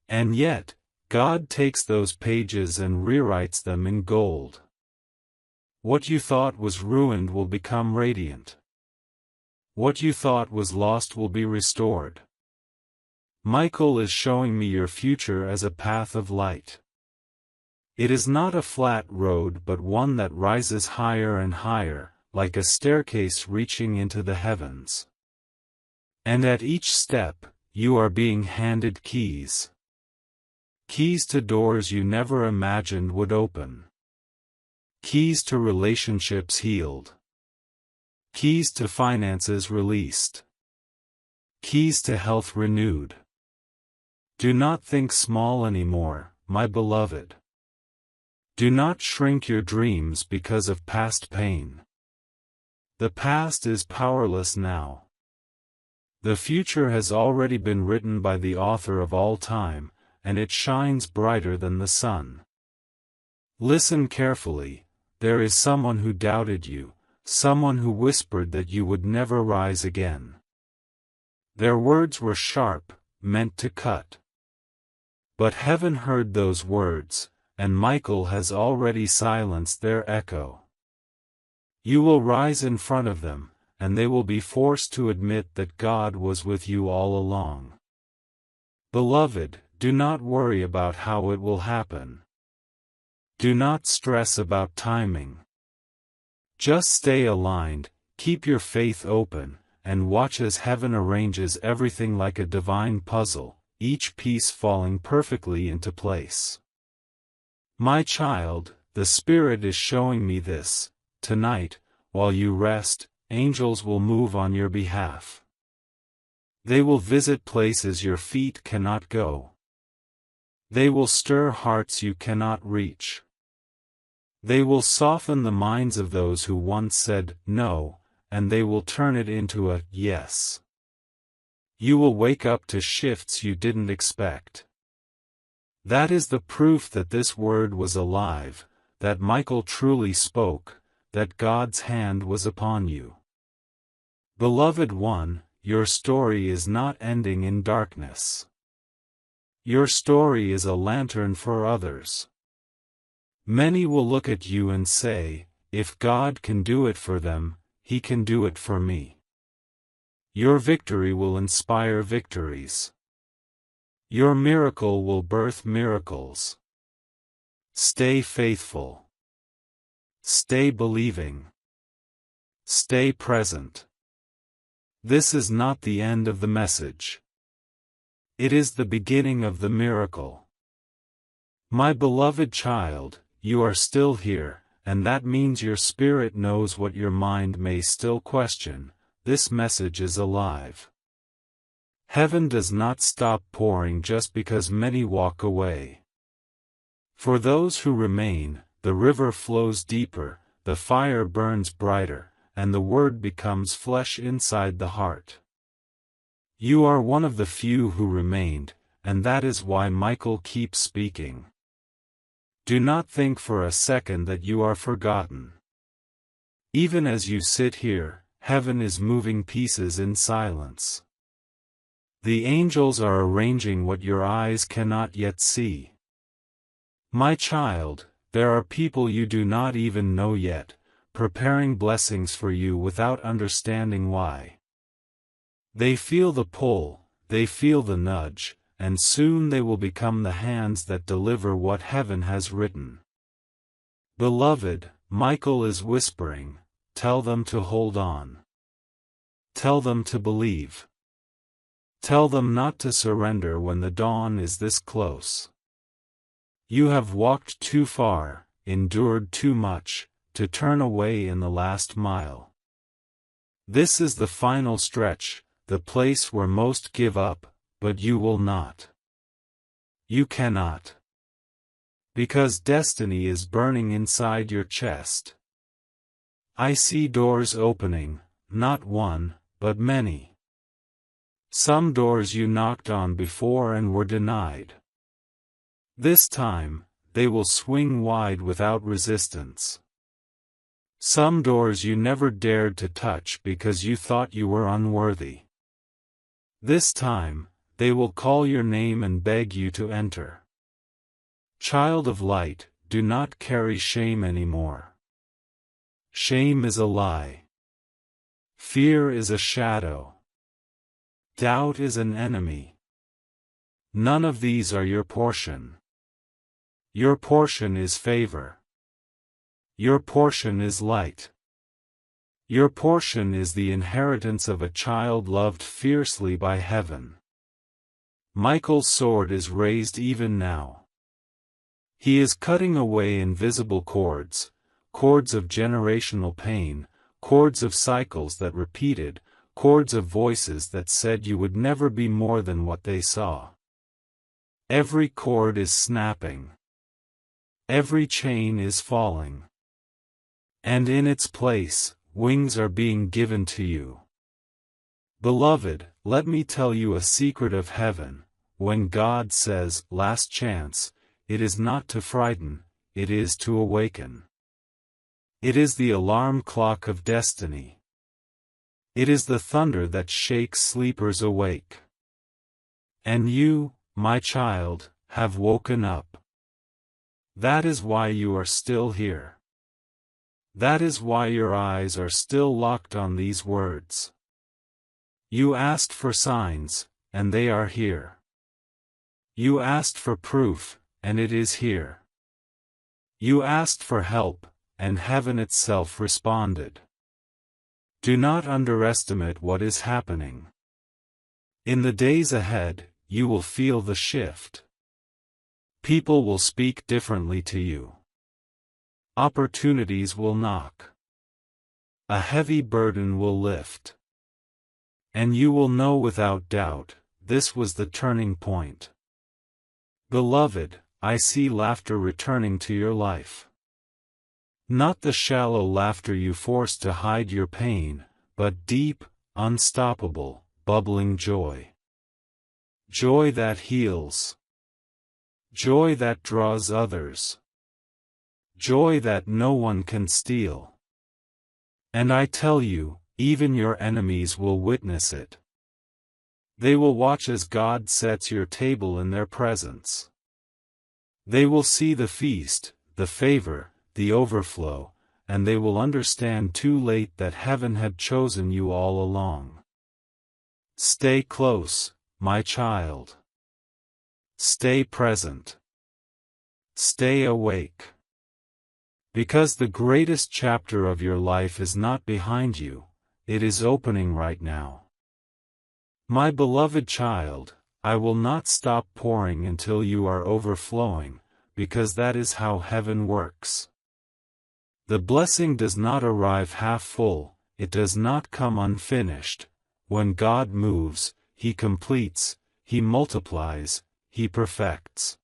And yet, God takes those pages and rewrites them in gold. What you thought was ruined will become radiant. What you thought was lost will be restored. Michael is showing me your future as a path of light. It is not a flat road but one that rises higher and higher, like a staircase reaching into the heavens. And at each step, you are being handed keys. Keys to doors you never imagined would open. Keys to relationships healed. Keys to finances released. Keys to health renewed. Do not think small anymore, my beloved. Do not shrink your dreams because of past pain. The past is powerless now. The future has already been written by the author of all time, and it shines brighter than the sun. Listen carefully, there is someone who doubted you, someone who whispered that you would never rise again. Their words were sharp, meant to cut. But heaven heard those words, and Michael has already silenced their echo. You will rise in front of them, and they will be forced to admit that God was with you all along. Beloved, do not worry about how it will happen. Do not stress about timing. Just stay aligned, keep your faith open, and watch as heaven arranges everything like a divine puzzle, each piece falling perfectly into place. My child, the Spirit is showing me this. Tonight, while you rest, angels will move on your behalf. They will visit places your feet cannot go. They will stir hearts you cannot reach. They will soften the minds of those who once said no, and they will turn it into a yes. You will wake up to shifts you didn't expect. That is the proof that this word was alive, that Michael truly spoke, that God's hand was upon you. Beloved one, your story is not ending in darkness. Your story is a lantern for others. Many will look at you and say, if God can do it for them, He can do it for me. Your victory will inspire victories. Your miracle will birth miracles. Stay faithful. Stay believing. Stay present. This is not the end of the message. It is the beginning of the miracle. My beloved child, you are still here, and that means your spirit knows what your mind may still question. This message is alive. Heaven does not stop pouring just because many walk away. For those who remain, the river flows deeper, the fire burns brighter, and the word becomes flesh inside the heart. You are one of the few who remained, and that is why Michael keeps speaking. Do not think for a second that you are forgotten. Even as you sit here, heaven is moving pieces in silence. The angels are arranging what your eyes cannot yet see. My child, there are people you do not even know yet, preparing blessings for you without understanding why. They feel the pull, they feel the nudge, and soon they will become the hands that deliver what heaven has written. Beloved, Michael is whispering, tell them to hold on. Tell them to believe. Tell them not to surrender when the dawn is this close. You have walked too far, endured too much, to turn away in the last mile. This is the final stretch, the place where most give up, but you will not. You cannot. Because destiny is burning inside your chest. I see doors opening, not one, but many. Some doors you knocked on before and were denied. This time, they will swing wide without resistance. Some doors you never dared to touch because you thought you were unworthy. This time, they will call your name and beg you to enter. Child of light, do not carry shame anymore. Shame is a lie. Fear is a shadow. Doubt is an enemy. None of these are your portion. Your portion is favor. Your portion is light. Your portion is the inheritance of a child loved fiercely by heaven. Michael's sword is raised even now. He is cutting away invisible cords, cords of generational pain, cords of cycles that repeated, cords of voices that said you would never be more than what they saw. Every cord is snapping. Every chain is falling. And in its place, wings are being given to you. Beloved, let me tell you a secret of heaven. When God says, last chance, it is not to frighten, it is to awaken. It is the alarm clock of destiny. It is the thunder that shakes sleepers awake. And you, my child, have woken up. That is why you are still here. That is why your eyes are still locked on these words. You asked for signs, and they are here. You asked for proof, and it is here. You asked for help, and heaven itself responded. Do not underestimate what is happening. In the days ahead, you will feel the shift. People will speak differently to you. Opportunities will knock. A heavy burden will lift. And you will know without doubt, this was the turning point. Beloved, I see laughter returning to your life. Not the shallow laughter you forced to hide your pain, but deep, unstoppable, bubbling joy. Joy that heals. Joy that draws others. Joy that no one can steal. And I tell you, even your enemies will witness it. They will watch as God sets your table in their presence. They will see the feast, the favor, the overflow, and they will understand too late that heaven had chosen you all along. Stay close, my child. Stay present. Stay awake. Because the greatest chapter of your life is not behind you, it is opening right now. My beloved child, I will not stop pouring until you are overflowing, because that is how heaven works. The blessing does not arrive half full, it does not come unfinished. When God moves, He completes, He multiplies, He perfects.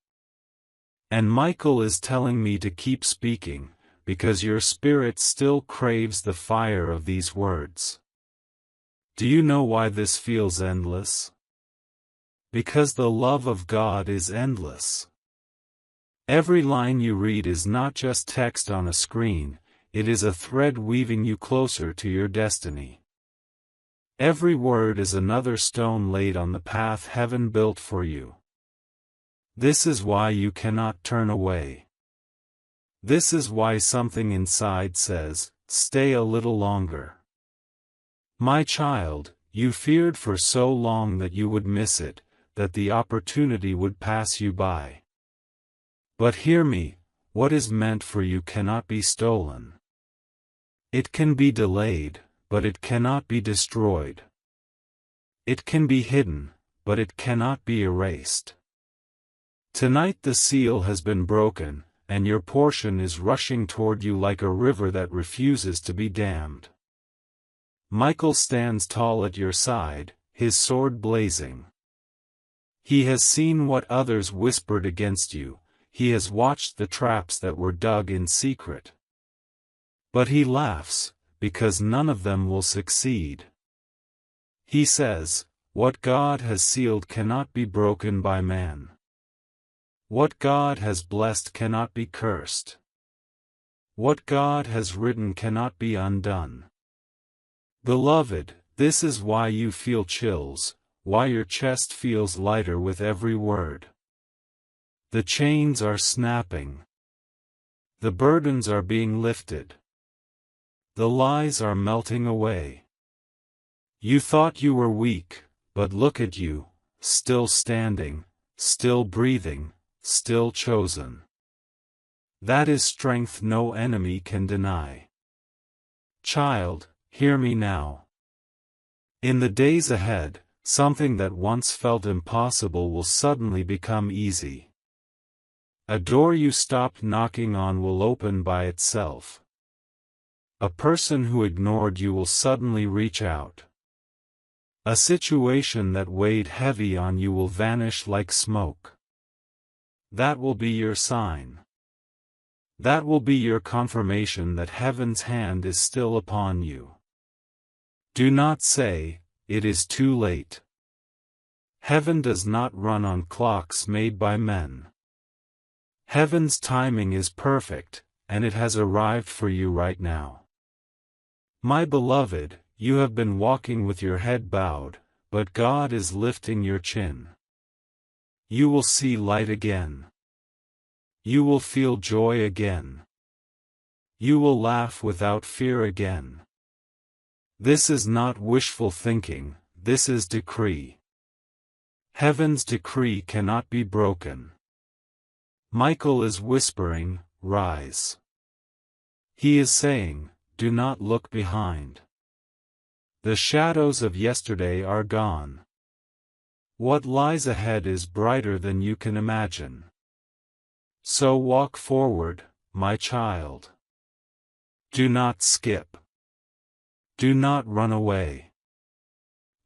And Michael is telling me to keep speaking, because your spirit still craves the fire of these words. Do you know why this feels endless? Because the love of God is endless. Every line you read is not just text on a screen, it is a thread weaving you closer to your destiny. Every word is another stone laid on the path heaven built for you. This is why you cannot turn away. This is why something inside says, stay a little longer. My child, you feared for so long that you would miss it, that the opportunity would pass you by. But hear me, what is meant for you cannot be stolen. It can be delayed, but it cannot be destroyed. It can be hidden, but it cannot be erased. Tonight the seal has been broken, and your portion is rushing toward you like a river that refuses to be dammed. Michael stands tall at your side, his sword blazing. He has seen what others whispered against you, he has watched the traps that were dug in secret. But he laughs, because none of them will succeed. He says, what God has sealed cannot be broken by man. What God has blessed cannot be cursed. What God has written cannot be undone. Beloved, this is why you feel chills, why your chest feels lighter with every word. The chains are snapping. The burdens are being lifted. The lies are melting away. You thought you were weak, but look at you, still standing, still breathing, still chosen. That is strength no enemy can deny. Child, hear me now. In the days ahead, something that once felt impossible will suddenly become easy. A door you stopped knocking on will open by itself. A person who ignored you will suddenly reach out. A situation that weighed heavy on you will vanish like smoke. That will be your sign. That will be your confirmation that heaven's hand is still upon you. Do not say, "It is too late." Heaven does not run on clocks made by men. Heaven's timing is perfect, and it has arrived for you right now. My beloved, you have been walking with your head bowed, but God is lifting your chin. You will see light again. You will feel joy again. You will laugh without fear again. This is not wishful thinking, this is decree. Heaven's decree cannot be broken. Michael is whispering, "Rise." He is saying, "Do not look behind. The shadows of yesterday are gone. What lies ahead is brighter than you can imagine. So walk forward, my child. Do not skip. Do not run away.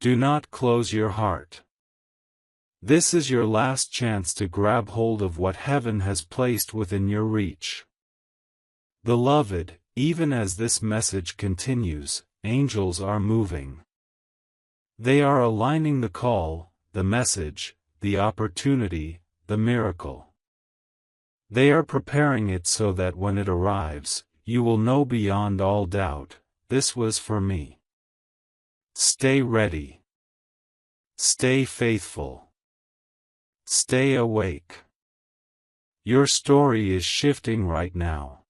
Do not close your heart. This is your last chance to grab hold of what heaven has placed within your reach. Beloved, even as this message continues, angels are moving. They are aligning the call, the message, the opportunity, the miracle. They are preparing it so that when it arrives, you will know beyond all doubt, this was for me. Stay ready. Stay faithful. Stay awake. Your story is shifting right now.